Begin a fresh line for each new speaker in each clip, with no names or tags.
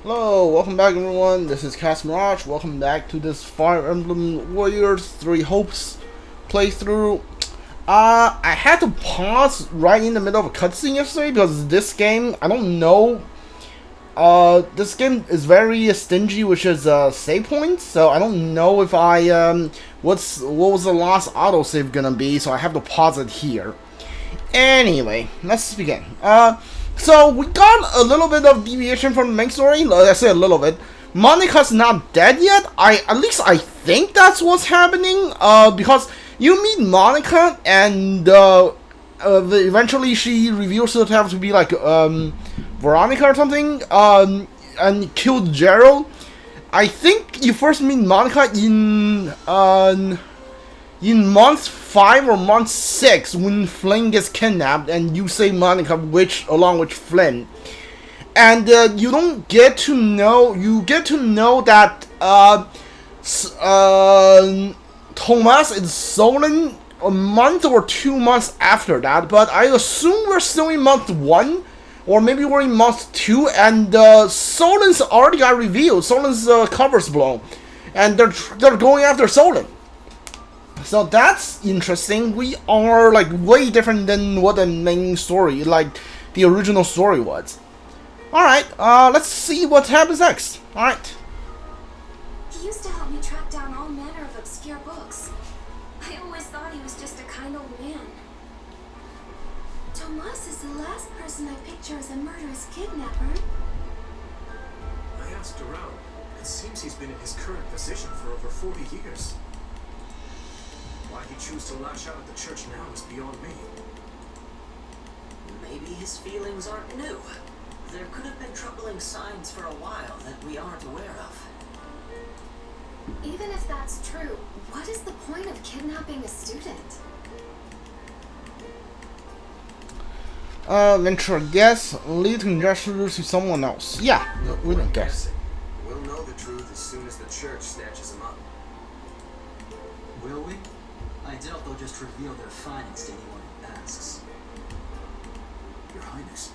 Hello, welcome back everyone, this is Cast Mirage. Welcome back to this Fire Emblem Warriors 3 Hopes playthrough. I had to pause right in the middle of a cutscene yesterday because this game, I don't know, this game is very stingy with its save points, so I don't know if what was the last autosave gonna be, so I have to pause it here. Anyway, let's begin. So we got a little bit of deviation from the main story. Let's say a little bit. Monica's not dead yet. At least I think that's what's happening. Because you meet Monica and eventually she reveals herself to be like Veronica or something. And killed Gerald. I think you first meet Monica in month 5 or month 6 when Flynn gets kidnapped and you save Monica along with Flynn, and you don't get to know that Thomas is stolen a month or 2 months after that, but I assume we're still in month 1 or maybe we're in month 2, and Solen's already got revealed. Solen's cover's blown and they're going after Solen. So that's interesting. We are like way different than what the main story, like the original story was. Alright, let's see what happens next. Alright.
He used to help me track down all manner of obscure books. I always thought he was just a kind old man. Tomas is the last person I picture as a murderous kidnapper.
I asked around. It seems he's been in his current position for over 40 years. Why he choose to lash out at the church now is beyond me.
Maybe his feelings aren't new. There could have been troubling signs for a while that we aren't aware of.
Even if that's true, what is the point of kidnapping a student?
Venture guess, lead conjectures to someone else. Yeah, we don't guess.
We'll know the truth as soon as the church snatches him up.
Will we? I doubt they'll just reveal their findings to anyone who asks.
Your Highness,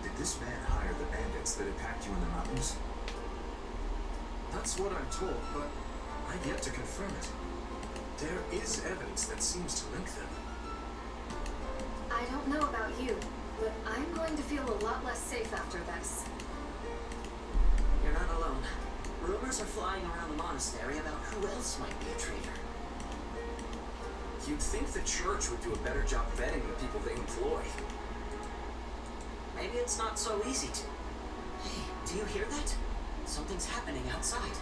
did this man hire the bandits that attacked you in the mountains? That's what I'm told, but I've yet to confirm it. There is evidence that seems to link them.
I don't know about you, but I'm going to feel a lot less safe after this.
You're not alone. Rumors are flying around the monastery about who else might be a traitor.
You'd think the church would do a better job vetting the people they employ.
Maybe it's not so easy to. Hey, do you hear that? Something's happening outside.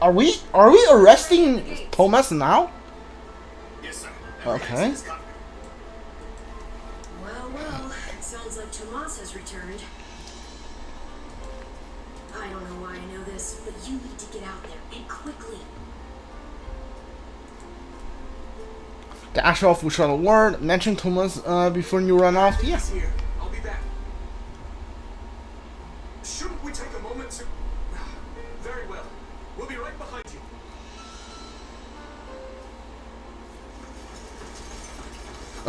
Are we arresting Thomas now?
Yes, sir.
Okay.
Well, it sounds like Tomas has returned. I don't know why I know this, but you need to get out there, and quickly.
Dash off without a word. Mention Thomas before you run off. Yeah.
He's here. I'll be back. Shouldn't we take a moment to... Very well. We'll be right behind you.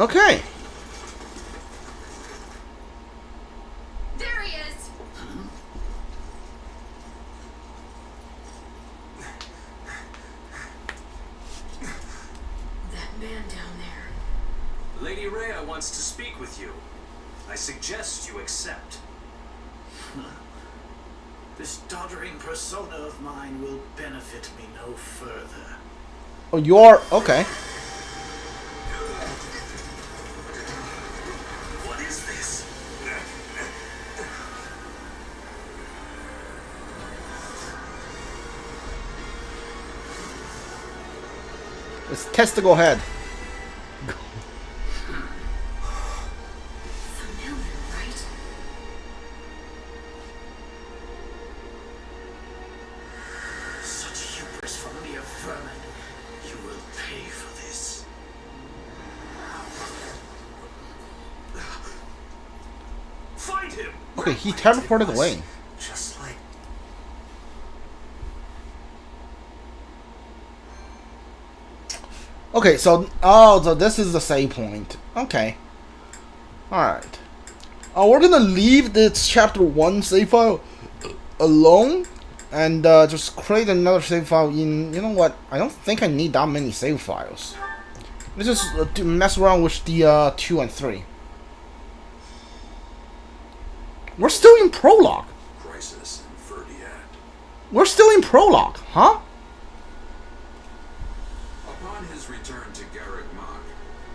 Okay.
There he is! That man down there.
Lady Rhea wants to speak with you. I suggest you accept.
This doddering persona of mine will benefit me no further.
Oh, you're okay.
What is this?
It's testicle head.
Familiar, right?
Such hubris from mere vermin. You will pay for this.
Find him!
Okay, he teleported away.
Just like...
Okay, so this is the save point. Okay. Alright. We're gonna leave this chapter 1 save file alone and just create another save file in. You know what? I don't think I need that many save files. Let's just mess around with the 2 and 3. We're still in prologue.
Crisis in Fhirdiad.
We're still in prologue, huh?
Upon his return to Garreg Mach,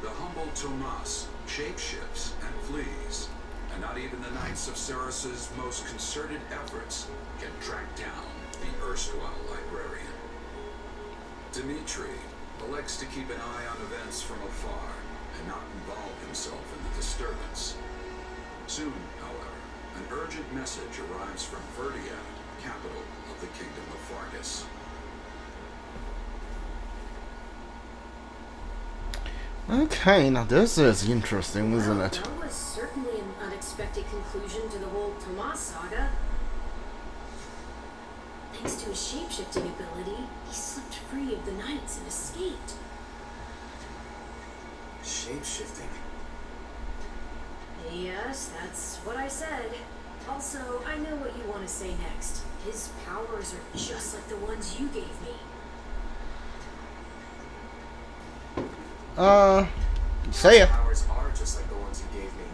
the humble Tomas shapeshifts and flees, and not even the Knights of Ceres's most concerted efforts can track down the erstwhile librarian. Dmitri elects to keep an eye on events from afar and not involve himself in the disturbance. Soon, however, an urgent message arrives from Fhirdiad, capital of the Kingdom of Fargus.
Okay, now this is interesting, isn't it?
That was certainly an unexpected conclusion to the whole Tomas saga. Thanks to his shapeshifting ability, he slipped free of the Knights and escaped.
Shape-shifting.
Yes, that's what I said. Also, I know what you want to say next. His powers are just like the ones you gave me.
Say it.
Powers are just like the ones you gave me.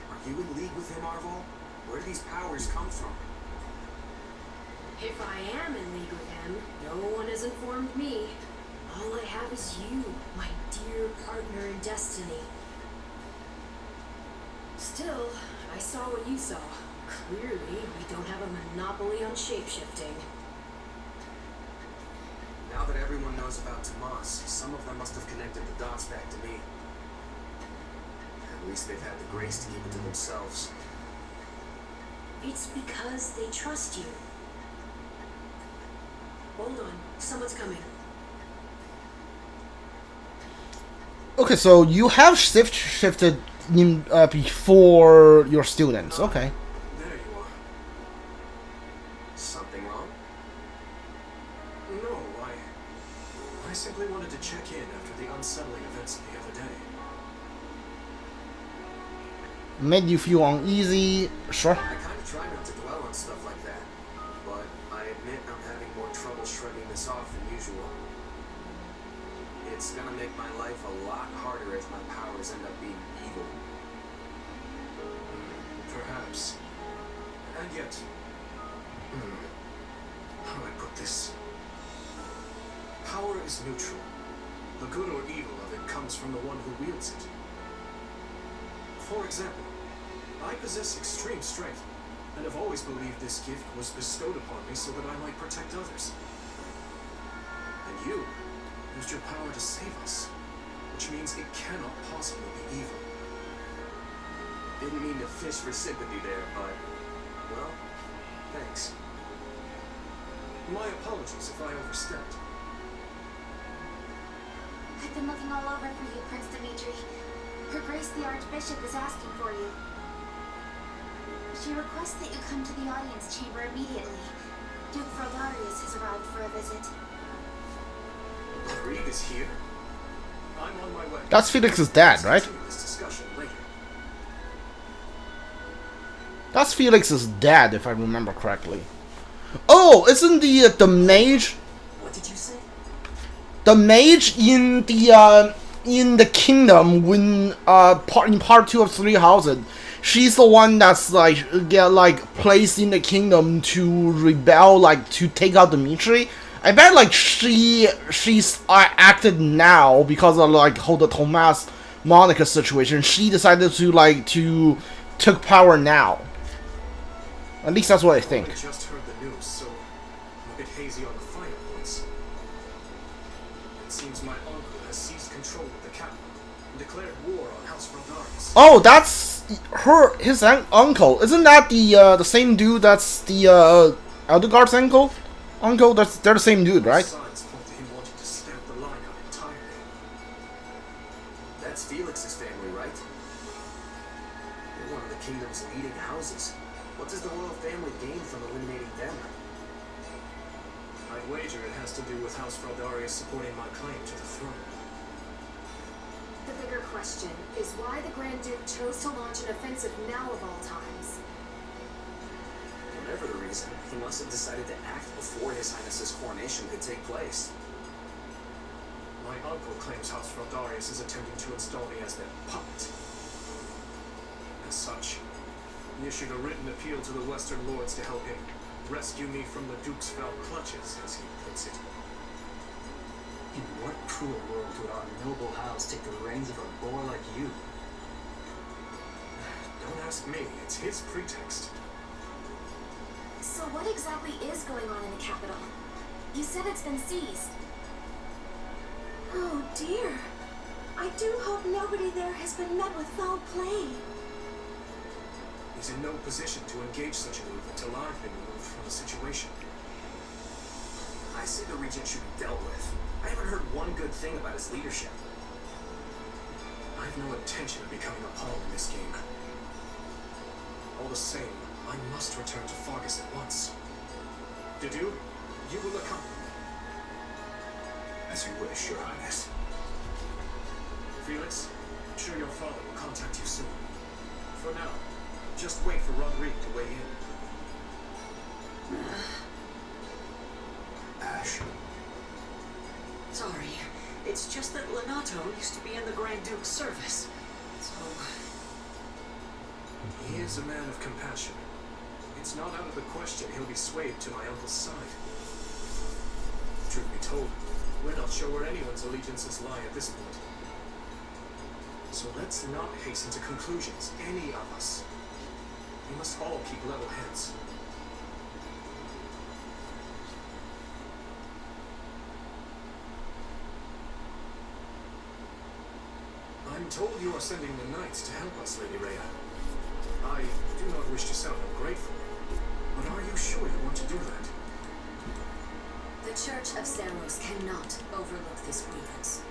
Are you in league with him, Arval? Where do these powers come from?
If I am in league with him, no one has informed me. All I have is you, my dear partner in destiny. Still, I saw what you saw. Clearly, we don't have a monopoly on shapeshifting.
Now that everyone knows about Tomas, some of them must have connected the dots back to me. At least they've had the grace to keep it to themselves.
It's because they trust you. Hold on, someone's coming.
Okay, so you have shifted in before your students. Okay.
There you are. Something wrong? No, I simply wanted to check in after the unsettling events of the other day.
Made you feel uneasy. Sure.
I kind of try not to dwell on stuff like that, but I admit I'm having more trouble shrugging this off than usual. It's gonna make my life a lot harder if my powers end up being evil. Perhaps. And yet... how do I put this? Power is neutral. The good or evil of it comes from the one who wields it. For example, I possess extreme strength, and have always believed this gift was bestowed upon me so that I might protect others. And you used your power to save us, which means it cannot possibly be evil. Didn't mean to fish for sympathy there, but, well, thanks. My apologies if I overstepped.
I've been looking all over for you, Prince Dimitri. Her Grace the Archbishop is asking for you. She requests that you come to the audience chamber immediately. Duke Frodarius has arrived for a visit.
Krieg is here. I'm on my way.
That's Felix's dad, right?
Let's continue this discussion later.
That's Felix's dad, if I remember correctly. Oh, isn't the mage?
What did you say?
The mage in the kingdom when in part 2 of Three Houses, she's the one that's like placed in the kingdom to rebel, like to take out Dmitri. I bet like she's acted now because of like how the Tomas Monica situation. She decided to took power now. At least that's what I think.
I just heard the news, so I'm a bit hazy on the finer points. It seems my uncle has seized control of the capital and declared war on House Frodarius.
Oh, that's his uncle. Isn't that the same dude that's the Eldegar's uncle? Uncle, they're the same dude, right?
Signs point to him wanting to stamp the line out entirely. That's Felix's family, right? They're one of the kingdom's leading houses. What does the royal family gain from eliminating them? I'd wager it has to do with House Frodarius supporting my claim to the throne.
The bigger question is why the Grand Duke chose to launch an offensive now of all times.
Whatever the reason, he must have decided to act before His Highness's coronation could take place.
My uncle claims House Fhirdiad is attempting to install me as their puppet. As such, he issued a written appeal to the Western Lords to help him rescue me from the Duke's foul clutches, as he puts it.
In what cruel world would our noble house take the reins of a boy like you?
Don't ask me, it's his pretext.
So what exactly is going on in the capital? You said it's been seized. Oh dear. I do hope nobody there has been met with foul play.
He's in no position to engage such a move until I've been removed from the situation.
I say the Regent should be dealt with. I haven't heard one good thing about his leadership.
I've no intention of becoming a pawn in this game. All the same, I must return to Fargus at once. Dedu, you will accompany me.
As you wish, Your Highness.
Felix, I'm sure your father will contact you soon. For now, just wait for Rodrigue to weigh in.
Ash.
Sorry, it's just that Lenato used to be in the Grand Duke's service. So...
He is a man of compassion. It's not out of the question he'll be swayed to my uncle's side. Truth be told, we're not sure where anyone's allegiances lie at this point. So let's not hasten to conclusions, any of us. We must all keep level heads. I'm told you are sending the knights to help us, Lady Rhea. I do not wish to sound ungrateful, but are you sure you want to do that?
The Church of Saros cannot overlook this grievance.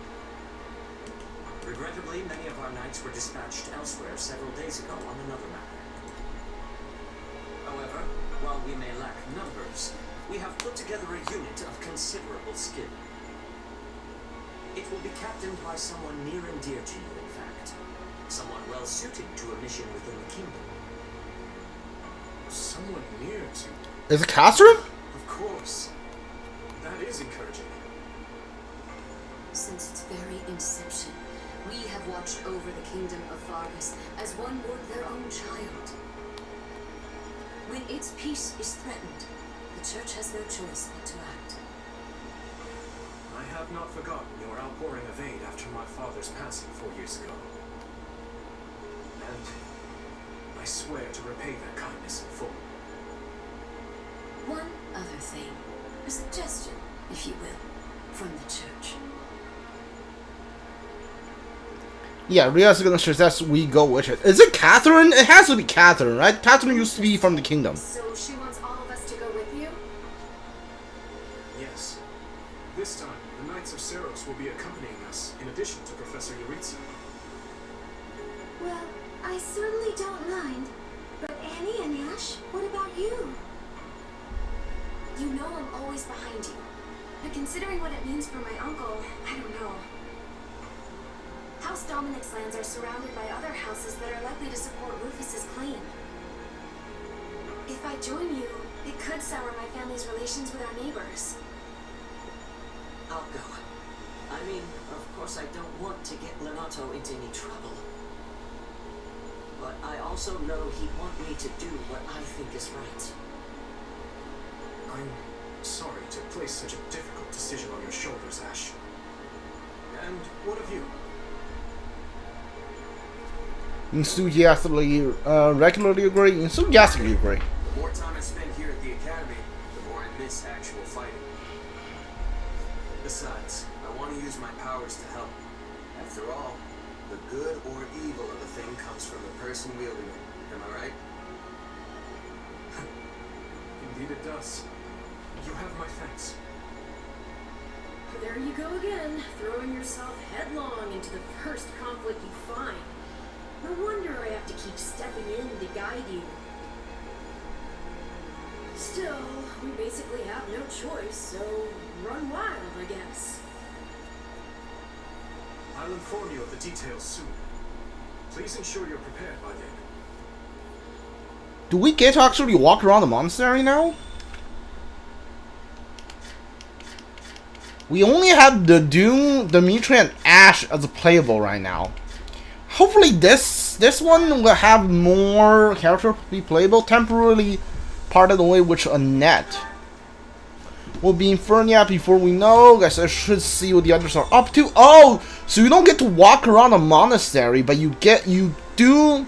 Regrettably, many of our knights were dispatched elsewhere several days ago on another matter. However, while we may lack numbers, we have put together a unit of considerable skill. It will be captained by someone near and dear to you, in fact. Someone well suited to a mission within the kingdom.
Someone near to...
Is it Catherine?
Of course. That is encouraging.
Since its very inception, we have watched over the kingdom of Fargus as one would their own child. When its peace is threatened, the Church has no choice but to act.
I have not forgotten your outpouring of aid after my father's passing 4 years ago. And I swear to repay that kindness in full.
One other thing, a suggestion, if you will, from the Church.
Yeah, Rhea's gonna suggest we go with it. Is it Catherine? It has to be Catherine, right? Catherine used to be from the kingdom.
So she wants all of us to go with you?
Yes. This time, the Knights of Saros will be accompanying us, in addition to Professor Yuritsa.
Well, I certainly don't mind. But Annie and Ash, what about you?
You know I'm always behind you.
But considering what it means for my uncle, I don't know. House Dominic's lands are surrounded by other houses that are likely to support Rufus's claim. If I join you, it could sour my family's relations with our neighbors.
I'll go. I mean, of course I don't want to get Lenato into any trouble. But I also know he'd want me to do what I think is right.
I'm sorry to place such a difficult decision on your shoulders, Ash. And what of you?
Enthusiastically, regularly agree. Enthusiastically agree.
The more time I spend here at the academy, the more I miss actual fighting. Besides, I want to use my powers to help. After all, the good or evil of a thing comes from the person wielding it. Am I right?
Indeed it does. You have my thanks.
There you go again, throwing yourself headlong into the first conflict you find. No wonder I have to keep stepping in to guide you. Still, we basically have no choice, so run wild, I guess.
I'll inform you of the details soon. Please ensure you're prepared by then.
Do we get to actually walk around the monastery now? We only have the Doom, Dimitri, and Ash as a playable right now. Hopefully this one will have more characters to be playable. Temporarily part of the way which Annette will be in Fhirdiad before we know. Guys, I should see what the others are up to. Oh, so you don't get to walk around a monastery, but you do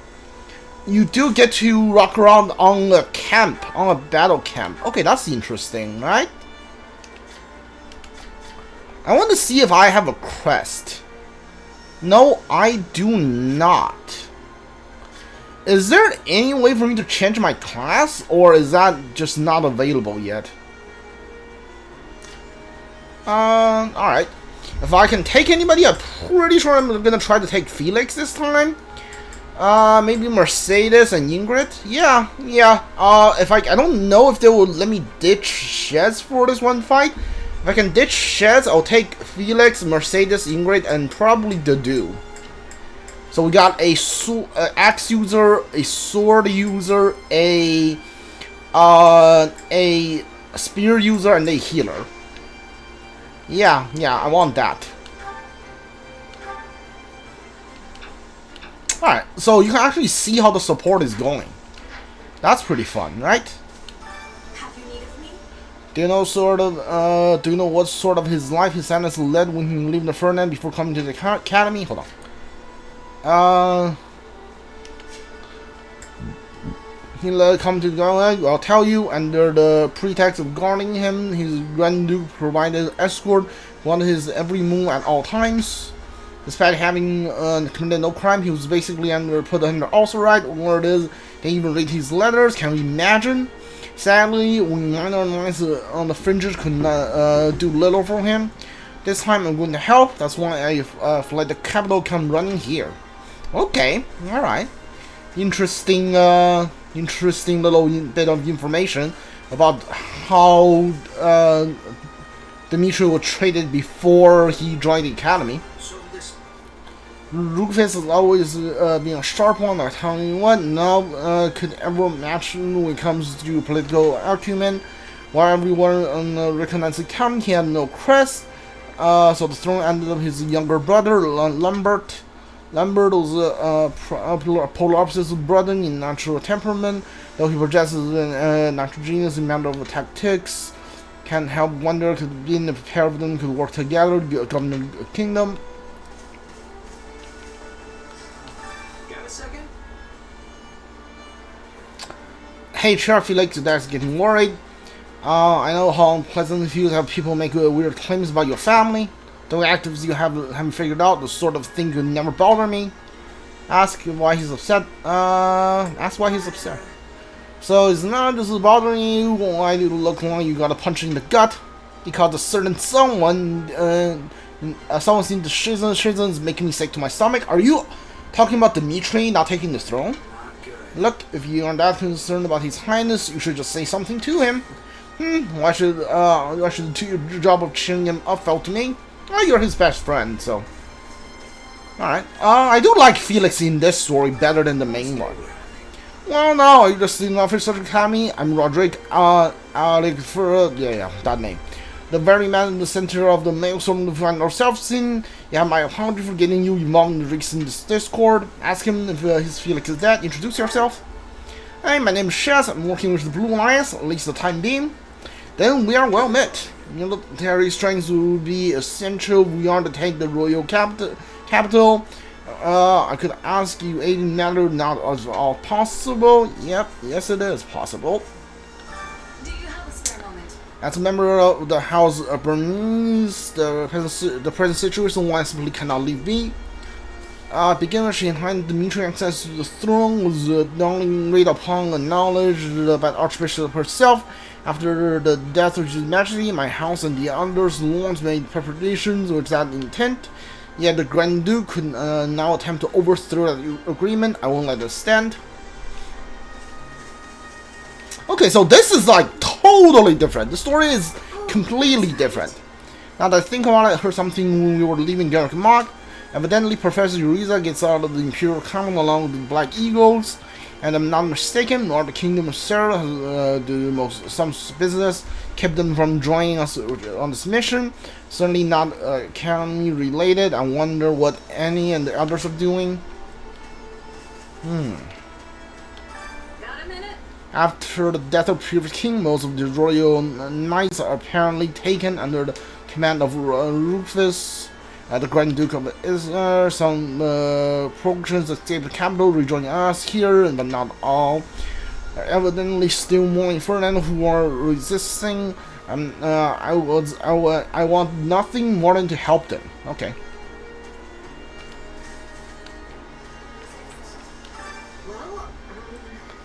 get to walk around on a camp, on a battle camp. Okay, that's interesting, right? I want to see if I have a crest. No, I do not. Is there any way for me to change my class, or is that just not available yet? Alright. If I can take anybody, I'm pretty sure I'm gonna try to take Felix this time. Maybe Mercedes and Ingrid? Yeah. I don't know if they will let me ditch Sheds for this one fight. If I can ditch Sheds, I'll take Felix, Mercedes, Ingrid, and probably Dedu. So we got a axe user, a sword user, a spear user, and a healer. Yeah, I want that. Alright, so you can actually see how the support is going. That's pretty fun, right? Do you know what sort of his life his ancestors led when he lived in Fhirdiad before coming to the academy? Hold on. He let come to the academy. I'll tell you, under the pretext of guarding him, his Grand Duke provided escort one his every move at all times. Despite having committed no crime, he was basically put under right. Or it is, they even read his letters. Can we imagine? Sadly, we minor lines on the fringes could not do little for him. This time I'm going to help. That's why I let the capital come running here. Okay, alright. Interesting little bit of information about how Dimitri was treated before he joined the academy. Rufus has always been a sharp one, I tell you what, no could ever match when it comes to political acumen. While everyone recognized the count, he had no crest, so the throne ended up his younger brother, Lambert. Lambert was a polar opposite of brother in natural temperament, though he possesses a natural genius in matter of tactics. Can't help wonder could being a pair of them could work together to govern a kingdom. Hey, Sheriff, you like that's getting worried. I know how unpleasant it feels to have people make weird claims about your family. The actives you haven't figured out, the sort of thing could never bother me. Ask why he's upset. Ask why he's upset. So it's not this is bothering you. Why do you look like you got a punch in the gut? Because a certain someone seems to shizen is making me sick to my stomach. Are you talking about Dimitri not taking the throne? Look, if you are that concerned about His Highness, you should just say something to him. Why should do your job of cheering him up felt to me? Oh, you're his best friend, so. Alright. I do like Felix in this story better than the main one. Well, no, you just seen Officer Academy. I'm Roderick, that name. The very man in the center of the maelstrom we find ourselves in. Yeah, my apology for getting you involved in the recent discord. Ask him if his Felix is dead. Introduce yourself. Hey, my name is Shaz. I'm working with the Blue Alliance, at least the time being. Then we are well met. Military strength will be essential. We are to take the royal capital. I could ask you aid in matter not at all possible. Yep, yes it is possible. As a member of the House of Burmese, the present situation one simply cannot leave me. Beginner she had Dimitri access to the throne was only made upon the knowledge about Archbishop herself. After the death of His Majesty, my house and the others once made preparations with that intent. Yet the Grand Duke could now attempt to overthrow that agreement. I won't let it stand. Okay, so this is like totally different. The story is completely different. Now that I think about it, I heard something when we were leaving Garrick Mach. Evidently, Professor Uriza gets out of the Imperial Common along with the Black Eagles. And I'm not mistaken, Lord the Kingdom of Sarah has some business, kept them from joining us on this mission. Certainly not academy related. I wonder what Annie and the others are doing.
Got a minute?
After the death of previous king, most of the royal knights are apparently taken under the command of Rufus, the Grand Duke of Isar. Some progressions escaped the capital, rejoining us here, but not all. Evidently still more in Fhirdiad who are resisting. I want nothing more than to help them. Okay.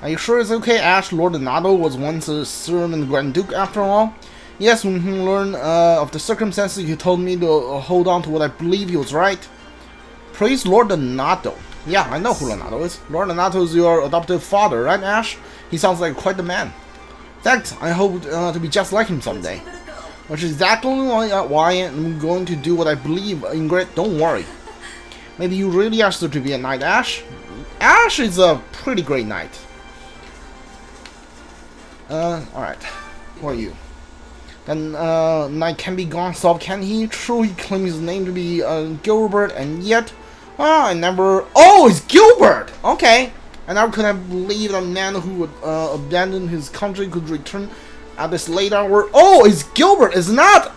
Are you sure it's okay, Ash? Lord Donato was once a servant Grand Duke after all. Yes, when he learned of the circumstances, he told me to hold on to what I believe he was right. Praise Lord Donato. Yeah, I know who Donato is. Lord Donato is your adoptive father, right, Ash? He sounds like quite the man. Thanks, I hope to be just like him someday. Which is exactly why I'm going to do what I believe, Ingrid, don't worry. Maybe you really asked her to be a knight, Ash? Ash is a pretty great knight. Alright. Who are you? Then, Knight can be gone solved, can he? True, he claims his name to be, Gilbert, and yet... I never... Oh, it's Gilbert! Okay. I never could have believed a man who would, abandon his country could return at this late hour. Oh, it's Gilbert! It's not...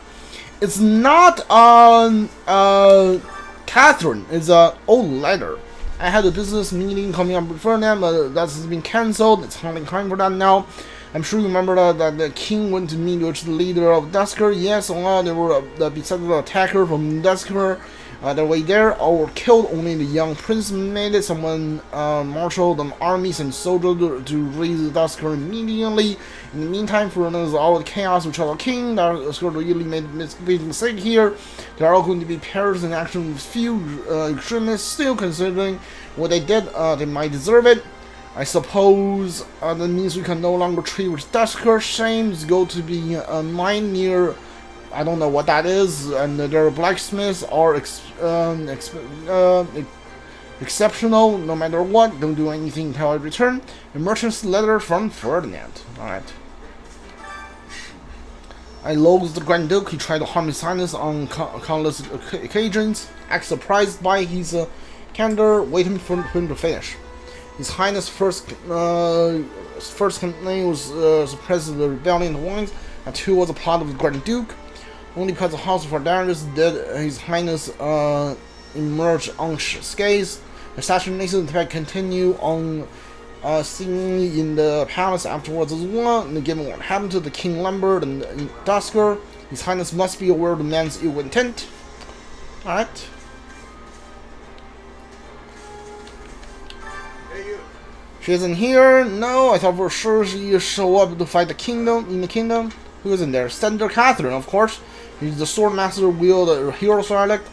Catherine. It's a old letter. I had a business meeting coming up with Fhirdiad, but that's been cancelled. It's hardly time for that now. I'm sure you remember that the king went to meet with the leader of Dusker. Yes, they were beside the attacker from Dusker. Their way there, all were killed. Only the young prince made it. Someone marshaled an army and soldiers to raise Dusker immediately. In the meantime, for all the chaos with the king, Dusker really made a mistake here. They are all going to be perished in action with few extremists. Still, considering what they did, they might deserve it. I suppose that means we can no longer trade with Dusker. Shames go to be a mine near, I don't know what that is, and their blacksmiths are exceptional no matter what. Don't do anything until I return. A merchant's letter from Fhirdiad. Alright. I loathe the Grand Duke. He tried to harm his highness on countless occasions. Act surprised by his candor, waiting for him to finish. His Highness' first complaint was suppress the rebellion in the wines, and two was a plot of the Grand Duke. Only because the House of Fhirdiad did His Highness emerge unscathed. The assassination attack continue on seen in the palace afterwards as well. And given what happened to the King Lambert and Dusker, His Highness must be aware of the man's ill intent. Alright. She isn't here. No, I thought for sure she'd show up to fight the kingdom in the kingdom. Who isn't there? Senator Catherine, of course. He's the sword master wield a hero select,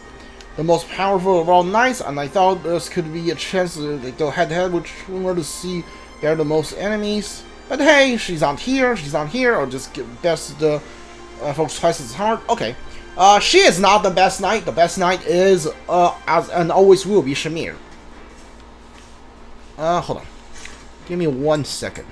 the most powerful of all knights, and I thought this could be a chance to go head to head with her to see they're the most enemies. But hey, she's not here. She's not here. I'll just give best the folks twice as hard. Okay. She is not the best knight. The best knight is as and always will be Shamir. Hold on. Give me 1 second.